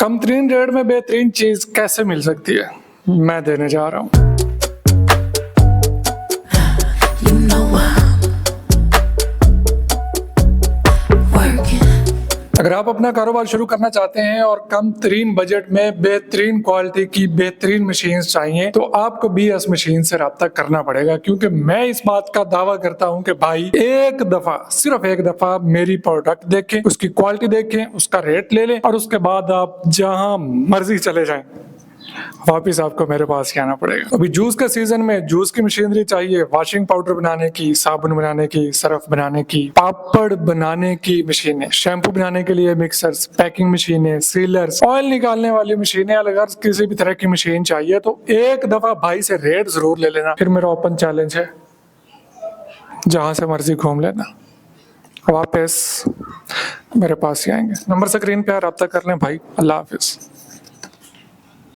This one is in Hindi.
कम तरीन रेट में बेहतरीन चीज कैसे मिल सकती है, मैं देने जा रहा हूँ। अगर आप अपना कारोबार शुरू करना चाहते हैं और कम तरीन बजट में बेहतरीन क्वालिटी की बेहतरीन मशीन चाहिए तो आपको BS मशीन से रब्ता करना पड़ेगा, क्योंकि मैं इस बात का दावा करता हूं कि भाई एक दफा, सिर्फ एक दफा मेरी प्रोडक्ट देखें, उसकी क्वालिटी देखें, उसका रेट ले लें और उसके बाद आप जहां मर्जी चले जाएं, वापिस आपको मेरे पास ही आना पड़ेगा। अभी जूस के सीजन में जूस की मशीनरी चाहिए, वॉशिंग पाउडर बनाने की, साबुन बनाने की, सरफ बनाने की, पापड़ बनाने की मशीनें, शैम्पू बनाने के लिए मिक्सर्स, पैकिंग मशीनें, सीलर्स, ऑयल निकालने वाली मशीनें, अगर किसी भी तरह की मशीन चाहिए तो एक दफा भाई से रेट जरूर ले लेना। फिर मेरा ओपन चैलेंज है, जहां से मर्जी घूम लेना, वापस मेरे पास ही आएंगे। नंबर स्क्रीन पे रब्ता कर लें भाई। अल्लाह हाफिज।